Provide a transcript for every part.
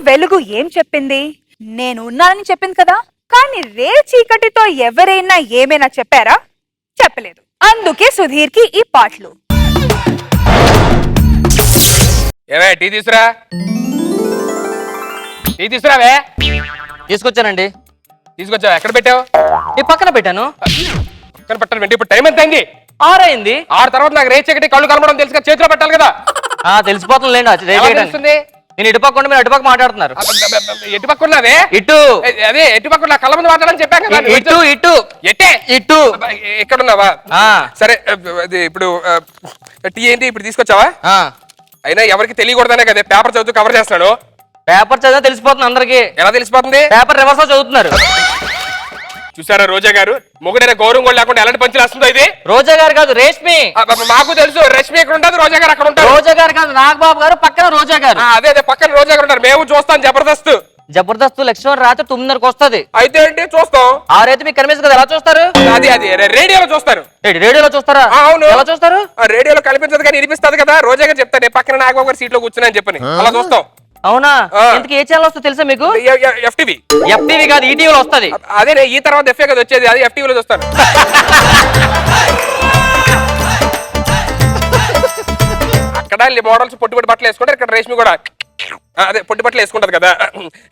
వెలుగు ఏం చెప్పింది? నేను ఉన్నానని చెప్పింది కదా. కానీ రే చీకటితో ఎవరైనా ఏమైనా చెప్పారా? చెప్పలేదు. అందుకే సుధీర్కి ఈ పాటలు. ఏవే టీ తీసురా, టీ తీసురావే. తీసుకొచ్చానండి. తీసుకొచ్చావా? ఎక్కడ పెట్టావు? ఈ పక్కన పెట్టాను. పక్కన పెట్టాలి. ఇప్పుడు టైం ఎంత అయింది? 6 అయింది. 6 తర్వాత నాకు రేచ్ ఎక్కటి కళ్ళు కలపడం తెలుసు కదా, చేతిలో పెట్టాలి కదా. తెలిసిపోతుంది. నేను ఇటు పక్క మీరు అటు పక్క మాట్లాడుతున్నారు. ఎటు పక్క ఉన్నదే? ఇటు. అదే ఎటు పక్క కళ్ళ ముందు మాట్లాడని చెప్పాను కదా. ఇటు ఎట్టే ఇటు. ఎక్కడ ఉన్నావా? సరే అది ఇప్పుడు టీ ఏంటి ఇప్పుడు తీసుకొచ్చావా? అయినా ఎవరికి తెలియకూడదనే కదా పేపర్ చదువుతూ కవర్ చేస్తున్నాడు. పేపర్ చదివా తెలిసిపోతుంది అందరికి. ఎలా తెలిసిపోతుంది? పేపర్ రివర్స్ చదువుతున్నారు. చూసారా రోజా గారు, మొగుడైన గౌరవం కూడా లేకుండా ఎలాంటి పంచులు వస్తుందో ఇది. రోజా గారు కాదు, రేష్మి. మాకు తెలుసు, రష్మి ఎక్కడ ఉంటుంది, రోజా గారు అక్కడ ఉంటారు. రోజా గారు కాదు, నాగబాబు గారు పక్కన రోజా గారు. అదే అదే పక్కన రోజా గారు ఉంటారు. మేము చూస్తాం జబర్దస్త్. జబర్దస్త్ లక్ష్మణ్ రాత్రి 9:30కి వస్తుంది. అయితే ఏంటి చూస్తాం. 6 అయితే మీకు కనిపిస్తుంది కదా, ఎలా చూస్తారు? అది అది రేడియోలో చూస్తారు. రేడియోలో చూస్తారా? అవును. ఎలా చూస్తారు? రేడియోలో కనిపించదు కానీ వినిపిస్తుంది కదా. రోజా గారు చెప్తాను పక్కన నాగబాబు గారు సీట్ లో కూర్చున్నా అని చెప్పని అలా చూస్తాం. అవునా? ఇంతకీ ఏ ఛానల్ వస్తుందో తెలుసా మీకు? ఎఫ్టీవీ. ఎఫ్టీవీ కాదు, ఈటీవీలో వస్తుంది. అదే ఈ తర్వాత ఎఫ్ఏ కదా వచ్చేది, అది ఎఫ్టీవీలో చూస్తాను. అక్కడ మోడల్స్ పొట్టి బట్టలు వేసుకుంటారు, ఇక్కడ రేష్మి కూడా అదే పొట్టి బట్టలు వేసుకుంటది కదా.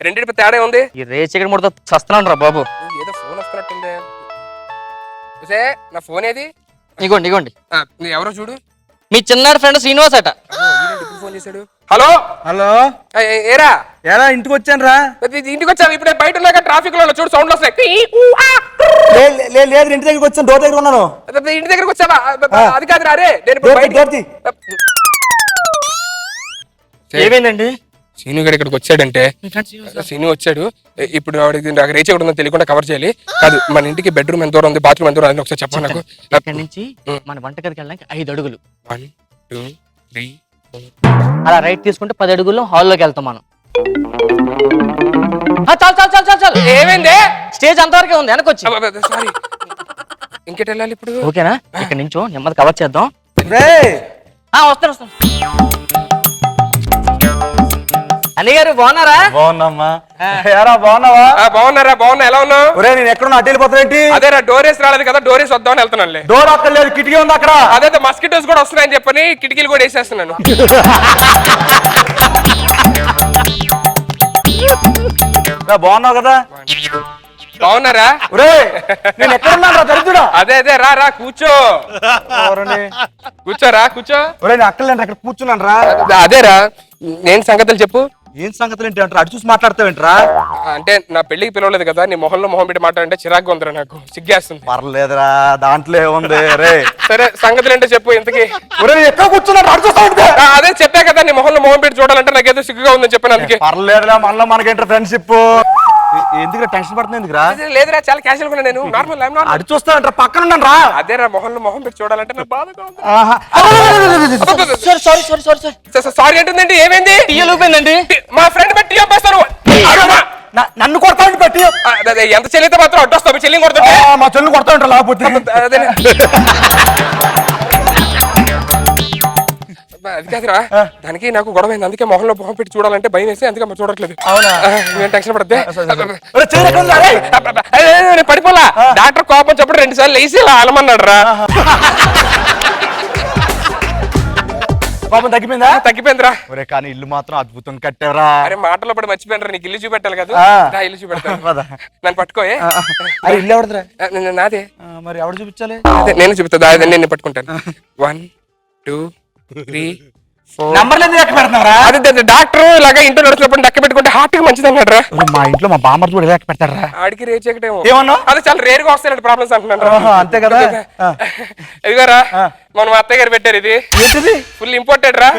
రెండింటి తేడా ఉంది. ఈ రేస్ చికెన్ ముడత చస్తున్నాను రా బాబు. ఏదో ఫోన్ వస్తున్నట్టుంది. నా ఫోన్ ఏది? ఇగోండి. ఎవరో చూడు. మీ చిన్నాడు ఫ్రెండ్ శ్రీనివాస్ అట. ఫోన్ చేశాడు. హలో హలో, ఏరా ఎలా ఇంటికి వచ్చాను రా? ఇంటికి వచ్చావు? ఇప్పుడే బయట ఉన్నాక ట్రాఫిక్ లో చూడు సౌండ్ వస్తాయి. లేదు, ఇంటి దగ్గరికి వచ్చాను, డోర్ దగ్గర ఉన్నాను. ఇంటి దగ్గరకు వచ్చావా? అది కాదు రే, నేను ఏమైందండి? సీను గడు ఇక్కడికి వచ్చాడంటే, సీను వచ్చాడు ఇప్పుడు నాకు రేచి కూడా తెలియకుండా కవర్ చేయాలి. కాదు మన ఇంటికి బెడ్రూమ్ ఎంత దూరం ఉంది, బాత్రూమ్ ఎంత దూరం ఉంది ఒకసారి చెప్పండి నాకు. ఇక్కడ నుంచి మన వంటగదికి వెళ్ళడానికి 5 అడుగులు. 1 2 3 అలా రైట్ తీసుకుంటే 10 అడుగుల్లో హాల్లోకి వెళ్తాం మనం. చాలు. ఏమైంది? స్టేజ్ అంతవరకే ఉంది, వెనకొచ్చి. సారీ, ఇంకెట్ వెళ్ళాలి ఇప్పుడు? ఓకేనా? ఇక్కడ నుంచో నెమ్మది కవర్ చేద్దాం. వస్తాను. అన్నయ్య గారు బాగున్నారా? బాగున్నామ్మా. బాగున్నావా? బాగున్నా. ఎలా ఉన్నావు? ఒరే నేను ఎక్కడున్నా అటు వెళ్ళిపోతానేంటి? అదే డోరేస్ రాలేదు కదా, డోరేస్ వద్దామని వెళ్తున్నాను. డోర్ అక్కడ లేదు, కిటికీ ఉంది అక్కడ. అదే మస్కిటోస్ కూడా వస్తున్నాయని చెప్పని కిటికీలు కూడా వేసేస్తున్నాను. బాగున్నావు కదా? బాగున్నారా? ఒరే నేను ఎక్కడున్నాను రా దరిద్రుడా? అదే రా కూర్చో. కూర్చో. ఒరే నేను అక్కర్లేండి, అక్కడ కూర్చున్నాను రా. అదేరా నేను సంగతులు చెప్పు. ఏం సంగతులు ఏంటి అంటారు? అటు చూసి మాట్లాడతావేంట్రా? అంటే నా పెళ్లికి పిలవలేదు కదా, నీ మొహంలో మొహం పెట్టి మాట్లాడంటే చిరాకు ఉందిరా, నాకు సిగ్గేస్తుంది. పర్లేదురా, దాంట్లో ఏముంది రే. సరే సంగతులు ఏంటో చెప్పు. ఇంతకి ఎక్కడ కూర్చున్నాడు? అటు చూస్తా. అదే చెప్పా కదా, నీ మొహంలో మొహం పెట్టి చూడాలంటే నాకేదో సిగ్గుగా ఉందని చెప్పాను. అందుకే పర్లేదురా, మనలో మనకేంటి ఫ్రెండ్షిప్. ఎందుకు టెన్షన్ పడుతుంది? ఎందుకురా? లేదురా, చాలా క్యాషువల్ గా నేను నార్మల్. అటు చూస్తానంట, పక్కన ఉన్నాను రా. అదేరా మొహంలో మొహం పెట్టి చూడాలంటే నాకు బాధగా ఉంది. సారీ ఏంటుందండి? ఏమైంది? టీయలుపోయిందండి. మా ఫ్రెండ్ పెట్టి టీ పంపిస్తాను. నన్ను కొడతాను పెట్టి. ఎంత చెల్లితే మాత్రం అడ్డొస్తావు, చెల్లి కొడతా. మా చెల్లి కొడతాంట లేకపోతే. అది కాదురా, దానికి నాకు గొడవైంది. అందుకే మొహంలో మొహం పెట్టి చూడాలంటే భయం వేసి అందుకే మరి చూడట్లేదు. నేను టెన్షన్ పడితే పడిపోలా. డాక్టర్ కోపం చెప్పడం 2 సార్లు వేసి ఇలా అలమన్నాడు రా. కోపం తగ్గిపోయిందా? తగ్గిపోయిందిరా. ఒరే కానీ ఇల్లు మాత్రం అద్భుతం కట్టావరా. అరే మాటలో పడి మర్చిపోయినరా, నీకు ఇల్లు చూపెట్టాలి కదా. ఇల్లు చూపెడతాను, నన్ను పట్టుకోయే. ఇల్లు ఎవడదురా? నాదే. మరి ఎవడు చూపించాలి? అదే నేను చూపిస్తా, నేను పట్టుకుంటాను. 1 2 3 4 నంబర్లు ఎందుకు లెక్క పెడతావరా? అదే డాక్టర్ ఇలాగా ఇంట్లో నడుస్తున్నప్పుడు లెక్క పెట్టుకుంటే హార్ట్ కి మంచిది అన్నాడు రా. మా ఇంట్లో మా బామ్మర్ది కూడా లెక్క పెడతారా? ఆడికి రేచేకటేమో. ఏమన్నా? అదే చాలా రేర్ గా వస్తాయి ప్రాబ్లమ్స్ అంటున్నాడు. అంతే కదా. ఇదిగోరా మన మా అత్తయ్య గారు పెట్టారు. ఇది ఏంటిది? ఫుల్ ఇంపార్టెంట్ రా.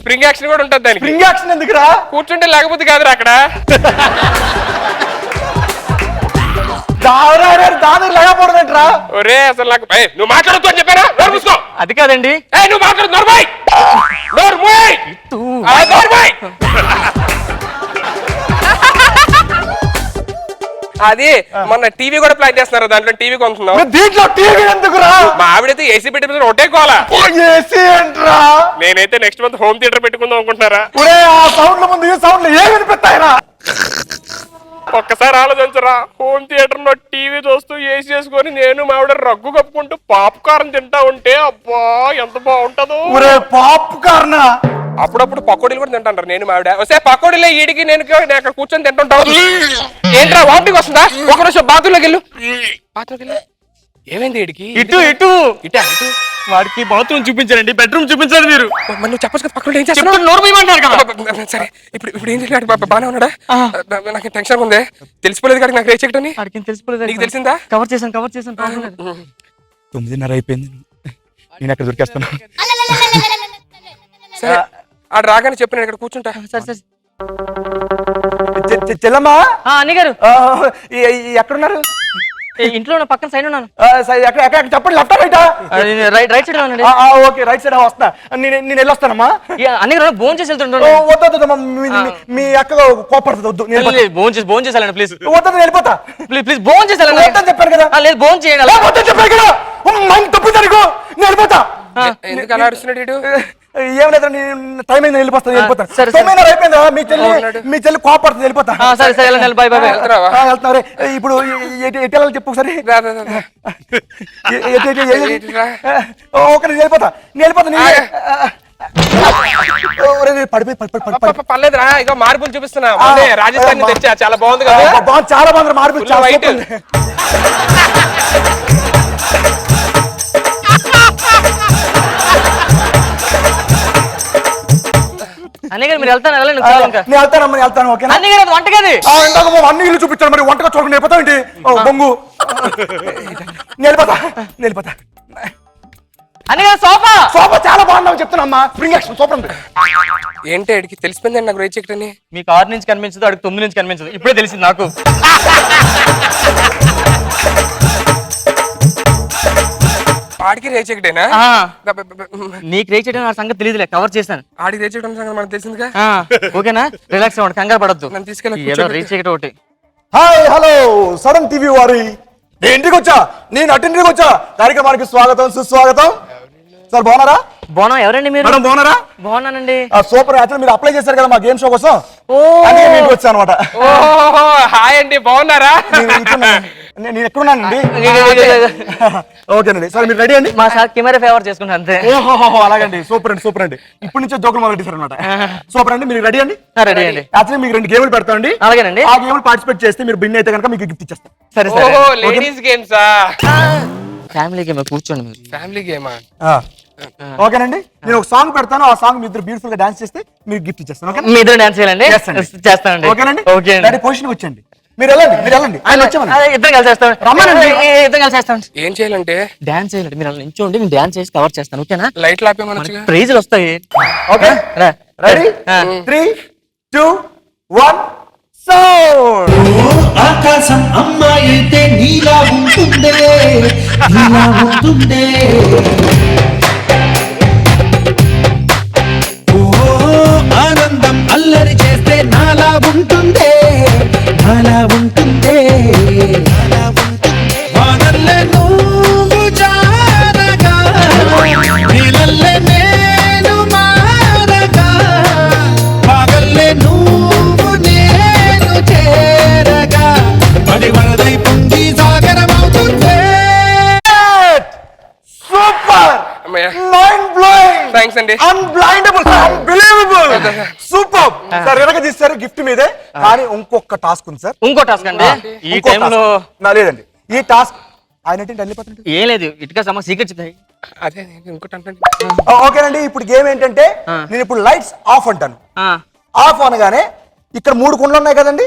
స్ప్రింగ్ యాక్షన్ కూడా ఉంటుంది దానికి. స్ప్రింగ్ యాక్షన్ ఎందుకురా? కూర్చుంటే లేకపోతే కాదురా అక్కడ. లేకపోవడమేంట్రా? ఒరే అసలు నాకు నువ్వు మాట్లాడొద్దు అని చెప్పారా? నోరు మూసుకో. అది కాదండి. నువ్వు మాట్లాడు. నోరు మూయ్. అది మొన్న టీవీ కూడా ప్లాన్ చేస్తున్నారు, దాంట్లో టీవీ కొంటున్నాం. దీంట్లో టీవీ ఎందుకురా? మా ఆవిడైతే ఏసీ పెట్టి ఒకటే కోలా. ఏసీ ఏంట్రా? నేనైతే నెక్స్ట్ మంత్ హోమ్ థియేటర్ పెట్టుకుందాం అనుకుంటున్నారా. ఒరే ఆ సౌండ్ల ముందు ఈ సౌండ్లు ఏమి వినిపిస్తాయిరా? ఒక్కసారి ఆలోచించరా, హోమ్ థియేటర్ లో టీవీ చూస్తూ ఏసీ చేసుకొని నేను మా ఆవిడ రగ్గు కప్పుకుంటూ పాప్కార్న్ తింటా ఉంటే అబ్బా ఎంత బాగుంటదో. ఒరే పాప్కార్న్ అప్పుడప్పుడు పకోడీలు కూడా తింటాను నేను మా ఆవిడ. వస్తే పకోడీలో ఈడికి నేను అక్కడ కూర్చొని తింటుంటావు. ఏంట్రా వామిటింగ్ వస్తుందా? ఒక రోజు బాత్రూంలోకి వెళ్ళు. ఏమైంది ఈడికి? ఇటు ఇటు ఇటా ఇటు వాడికి బాత్రూమ్ చూపించారండి, బెడ్రూమ్ చూపించారు మీరు. మరి నువ్వు చెప్పచ్చు కదా పక్కన ఏం చేస్తున్నావు? నోరు పోయమంటారు కదా. సరే ఇప్పుడు ఏం చేయాలి? బాగానే ఉన్నాడా? నాకు టెన్షన్ ఉంది. తెలిసిపోలేదు కానీ నాకు రేట్ చెక్కడని. వాడికి తెలిసిపోలేదు. నీకు తెలిసిందా? కవర్ చేశాను. 9:30 అయిపోయింది, నేను ఎక్కడ దొరికేస్తాను. సరే ఆడు రాగానే చెప్పి నేను ఇక్కడ కూర్చుంటా. సరే సరే. చెల్లమ్మా అన్నగారు ఎక్కడున్నారు? ఇంట్లో ఉన్న పక్కన సైడ్ ఉన్నాను. ఎక్కడ చెప్పండి, లెఫ్ట్ రైటా? రైట్ సైడ్ ఉన్నానండి. ఓకే రైట్ సైడ్ వస్తా. నేను వెళ్ళొస్తానమ్మా. అన్నగారు భోజనం చేసి వెళ్తుంటాను. వద్దమ్మా, మీ అక్క కోపడుతుంది, వద్దు. భోజనం చేసాలండి ప్లీజ్. వద్దు, వెళ్ళిపోతా. ప్లీజ్ భోజనం చేసాలండి. వద్దని చెప్పాను కదా. లేదు భోజనం చేయండి. వద్దని చెప్పాను కదా. మైండ్ తప్పింది అనుకో, నేను వెళ్ళిపోతా. ఎందుకు అలా అరుస్తున్నాడు వీడు? ఏం లేదు, టైం అయింది, వెళ్ళిపోతాను. 9:30 అయిపోయిందా? మీ చెల్లి కోపడుతుంది, వెళ్ళిపోతా. సరే సరే బాయ్ బాయ్. వెళ్తున్నా. ఇప్పుడు ఎటు వెళ్ళాలి చెప్పు ఒకసారి. ఓకే నేను వెళ్ళిపోతా. పర్లేదురా, ఇక మార్పులు చూపిస్తున్నా. రాజస్థాన్ తెచ్చా, చాలా బాగుంది కదా. చాలా బాగుంది మార్పులు. అన్నగారు మీరు వెళ్తాను. వెళ్ళండి. నేను వెళ్తాను. ఓకేనా? అన్నగారు అది వంటగది. ఇందాక అన్ని ఇల్లు చూపించాను, మరి వంటగా చూడకుండా వెళ్ళిపోతా ఏంటి? బొంగు. వెళ్ళిపోతా. అన్నగారు సోఫా చాలా బాగుందని చెప్తున్నా. స్ప్రింగ్ యాక్షన్ సూపర్ ఉంది. ఏంటి అడిగి తెలిసిపోయిందండి నాకు రేట్ చెక్కడని. మీకు 6 నుంచి కనిపించదు, అడిగి 9 నుంచి కనిపించదు. ఇప్పుడే తెలిసింది నాకు. ఆడికి రేట్ చెక్కడేనా? నీకు రేట్ చేయడం నా సంగతి తెలియదులే, కవర్ చేశాను. ఆడికి రేట్ చెక్కడం సంగతి మనకు తెలిసిందిగా. ఓకేనా? రిలాక్స్ అవ్వండి, కంగారు పడద్దు. నన్ను తీసుకెళ్ళి ఏదో రేట్ చేయడం ఒకటి. హాయ్ హలో సడన్ టీవీ వారి, నేను ఇంటికి వచ్చా, నేను అటెండర్కి వచ్చా. కార్యక్రమానికి స్వాగతం సుస్వాగతం. సార్ బాగున్నారా? బాగున్నా. ఎవరండి మీరు? మేడం బాగున్నారా? బాగున్నానండి. సూపర్. యాక్చువల్ మీరు అప్లై చేశారు కదా మా గేమ్ షో కోసం, నేను వచ్చా అనమాట. హాయ్ అండి, బాగున్నారా? నేను ఎక్కడున్నానండి? ఓకేనండి. సార్ మీరు రెడీ అండి? మా సార్ కెమెరా ఫేవర్ చేసుకుంటా అంతే. ఓహో అలాగండి. సూపర్ అండి. ఇప్పటి నుంచే జోకులు మొదలెట్టారు అనమాట. సూపర్ అండి. మీరు రెడీ అండి? రెడీ అండి. యాక్చువల్లీ మీకు 2 గేమ్లు పెడతామండి. అలాగేనండి. ఆ గేమ్లు పార్టిసిపేట్ చేస్తే మీరు బిన్ అయితే కనుక మీకు గిఫ్ట్ ఇచ్చేస్తాం. సరే సరే. లేడీస్ గేమ్సా? Family game. కూర్చోండి మీరు. ఫ్యామిలీ గేమా? ఓకేనండి. నేను ఒక సాంగ్ పెడతాను, ఆ సాంగ్ మీ ఇద్దరు బ్యూటిఫుల్ గా డాన్స్ చేస్తే మీకు గిఫ్ట్ ఇచ్చేస్తాను. ఓకే? మీ ఇద్దరు డాన్స్ చేయాలండి? చేస్తానండి. ఓకేనండి. ఓకే. పొజిషన్ వచ్చండి. మీరు వెళ్ళండి. ఆయన వచ్చామని ఇద్దరు కలిసి చేస్తాను. రమ్మనండి. ఇద్దరు కలిసి చేస్తాను. ఏం చేయాలంటే డాన్స్ చేయాలండి. మీరు అలా నించోండి, నేను డాన్స్ చేసి కవర్ చేస్తాను. ఓకేనా? లైట్లు ఆపేమనొచ్చుగా. ప్రైజులు వస్తాయి. Okay ready? 3, 2, 1 సౌండ్. ఆకాశం అమ్మాయితే నీలా ఉంటుందే, ఆనందం అల్లరి చేస్తే నాలా ఉంటుందే, వానల్లే నువ్వు జారగా, నీలల్లే నేను మారగా, పగల్లే నువ్వు నేను చేరగా, పడి వరదై పొంగి సాగరమవుతుందే. సూపర్. Mind blowing. థ్యాంక్స్ అండి. అన్బ్లైండబుల్, అన్బిలీవబుల్. సూపర్. సార్ వెనక తీస్తారు గిఫ్ట్ మీదే, కానీ ఇంకొక టాస్క్ ఉంది సార్. ఇంకో టాస్క్ అండి. ఈ టైంలో లేదండి, ఈ టాస్క్ ఆయన వెళ్ళిపోతుంది. ఏం లేదు, ఇటుక సమ సీక్రెట్ చెప్తాయి. అదే ఇంకోటి అంటే. ఓకేనండి. ఇప్పుడు గేమ్ ఏంటంటే నేను ఇప్పుడు లైట్స్ ఆఫ్ అంటాను. ఆఫ్ అనగానే ఇక్కడ 3 కుండలు ఉన్నాయి కదండి,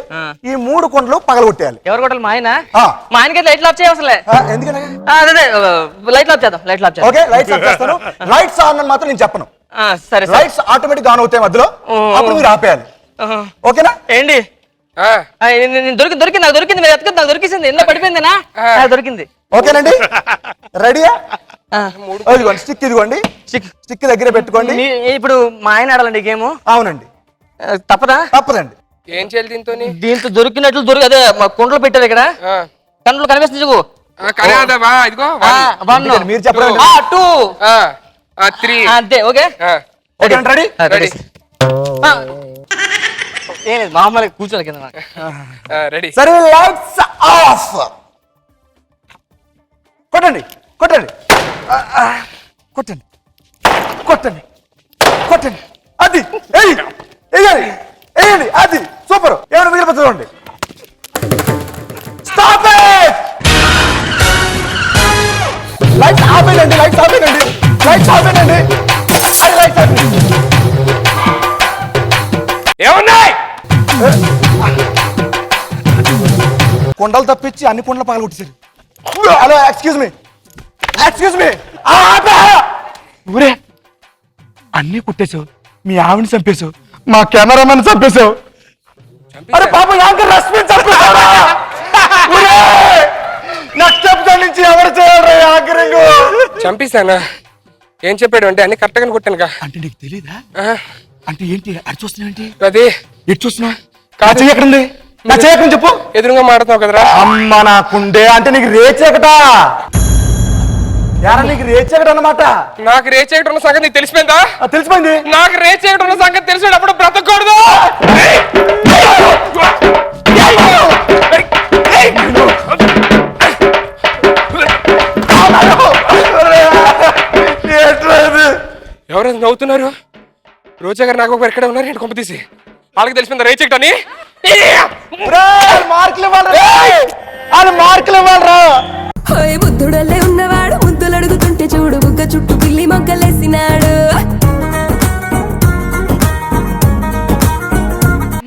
ఈ 3 కుండలు పగలగొట్టేయాలి. ఎవరు కొట్టాలి? మా ఆయన. ఆ. మా ఆయనకి లైట్లు ఆఫ్ చేయవసలే. ఎందుకనే? అదే లైట్లు ఆఫ్ చేద్దాం. ఓకే లైట్స్ ఆఫ్ చేస్తాను. లైట్స్ ఆన్ అని మాత్రం నేను చెప్పను. సరే. లైట్స్ ఆటోమేటిక్ ఆన్ అవుతాయి మధ్యలో, అప్పుడు మీరు ఆపేయాలి. ఓకేనా? ఏంటి దొరికింది మీరు ఎత్తుకుంది, నాకు దొరికింది. ఎన్నో పడిపోయిందినా? దొరికింది. ఓకేనండి. రెడీయా? స్టిక్ ఇదిగోండి, స్టిక్ దగ్గర పెట్టుకోండి. ఇప్పుడు మా ఆయన ఆడాలండి గేమ్. అవునండి. తప్పదా? తప్పదండి. ఏం చేయాలి దీంతో దీంతో దొరికినట్లు అదే మా కుండలు పెట్టారు ఇక్కడ కండ్లు కనిపిస్తుంది చూగు ఇదిగో మీరు చెప్పండి. 2 3 అంతే ఓకే రెడీ రెడీ ఏం లేదు మామూలుగా కూర్చోవాలి కింద రెడీ సరే లైట్స్ ఆఫ్. కొట్టండి కొట్టండి కొట్టండి కొట్టండి కొట్టండి. అది వేయండి వేయండి. అది సూపర్. ఏమైనా మిగిలిపోతుంది చూడండి. Stop it. లైట్స్ ఆపేయండి. లైట్స్ ఆపేయండి. లైట్స్ ఆపేయండి. లైట్స్ ఆపేయండి. ఏమున్నాయి కొండలు తప్పించి అన్ని కొండలు పగలగొట్టేశారు. Hello excuse me excuse me. ఊరే అన్ని కుట్టేశావు. మీ ఆవిని చంపేశావు. మా కెమెరామెన్ చంపేశావు. అరే పాప యాంకర్ రశ్మిని చంపేశారా? నెక్స్ట్ ఎపిసోడ్ నుంచి ఎవరు చేయాలి యాంకరింగ్? చంపేశానా? ఏం చెప్పాడు అంటే అన్ని కరెక్ట్ గా కొట్టాను అంటే నీకు తెలీదా? అంటే ఏంటి అది చూస్తున్నావు ఏంటి? అది ఎటు చూస్తున్నావు? కాచి ఎక్కడుంది? నా చేయకని చెప్పు. ఎదురుగా మాడుతున్నావు కదరా. అమ్మ నాకుండే అంటే నీకు రేచేకట. యారా నీకు రేచేకట అన్నమాట. నాకు రేచేయడం ఉన్న సంగతి నీకు తెలిసిపోయిందా? తెలిసిపోయింది. నాకు రేచేయడం ఉన్న సంగతి తెలిసినప్పుడు బ్రతకూడదు. ఎవరైనా నవ్వుతున్నారు? రోజా గారు నాకు ఒకరు ఎక్కడ ఉన్నారు ఏంటి కొంప తీసి వాళ్ళకి తెలిసిపోయిందా రేచేయటం అని? మార్కులు ఇవ్వాలరా. బుద్ధుడల్లే ఉన్నవాడు ముద్దులు అడుగుతుంటే చూడు బుగ్గ చుట్టూ పిల్లి మొగ్గలేసినాడు.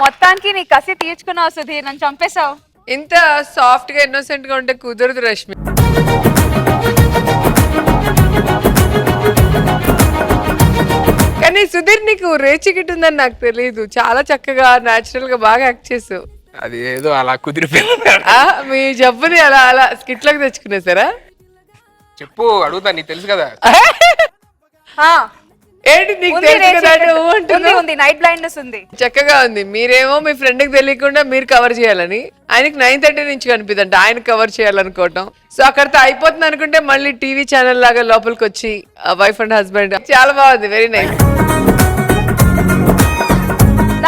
మొత్తానికి నీ కసి తీర్చుకున్నావు సుధీర్, నన్ను చంపేశావు. ఇంత సాఫ్ట్ గా ఇన్నోసెంట్ గా ఉంటే కుదరదు రష్మి. కానీ సుధీర్ నీకు రేచికిట్ ఉందని నాకు తెలియదు. చాలా చక్కగా నాచురల్ గా బాగా యాక్ట్ చేసావు. అది ఏదో అలా కుదిరిపోయింది. మీ జబ్బుని అలా అలా స్కిట్ లోకి తెచ్చుకునేసారా? చెప్పు అడుగుతా, నీకు తెలుసు కదా. ఏంటి నీకు ఉంది, తెలుసు కదా రేచికట్టు. నువ్వు అంటున్నావు? ఉంది, నైట్ బ్లైండ్నెస్ ఉంది. చక్కగా ఉంది. మీరేమో మీ ఫ్రెండ్ కి తెలియకుండా మీరు కవర్ చేయాలని, ఆయనకి 9:30 నుంచి కనిపిదంట ఆయన కవర్ చేయాలనుకోవటం. సో అక్కడితో అయిపోతుంది అనుకుంటే మళ్ళీ టీవీ ఛానల్ లాగా లోపలికి వచ్చి వైఫ్ అండ్ హస్బెండ్. చాలా బాగుంది, వెరీ నైస్.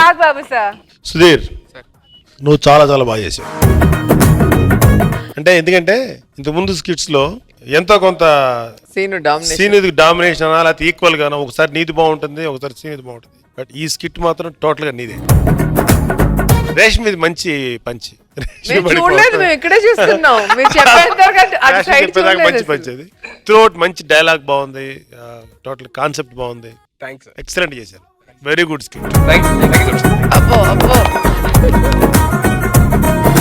నాగ్ బాబు సార్. సుధీర్ నువ్వు చాలా చాలా బాగా చేసావు. అంటే ఎందుకంటే ఇంతకుముందు స్కిట్స్ లో ఎంతో కొంత సీన్ ఇది డామినేషన్ లేకపోతే ఈక్వల్ గాను ఒకసారి నీది బాగుంటుంది, ఒకసారి సీన్ ఇది బాగుంటుంది. బట్ ఈ స్కిట్ మాత్రం టోటల్ గా నీదే. రేష్మి మంచి పంచి. చూడలేదు, మేము ఇక్కడే చూస్తున్నాం. మీరు చెప్పేంత మంచి పంచి అది. త్రూఅవుట్ మంచి డైలాగ్ బాగుంది, టోటల్ కాన్సెప్ట్ బాగుంది. థ్యాంక్స్. ఎక్సలెంట్ చేశారు. Very good skit. థ్యాంక్స్.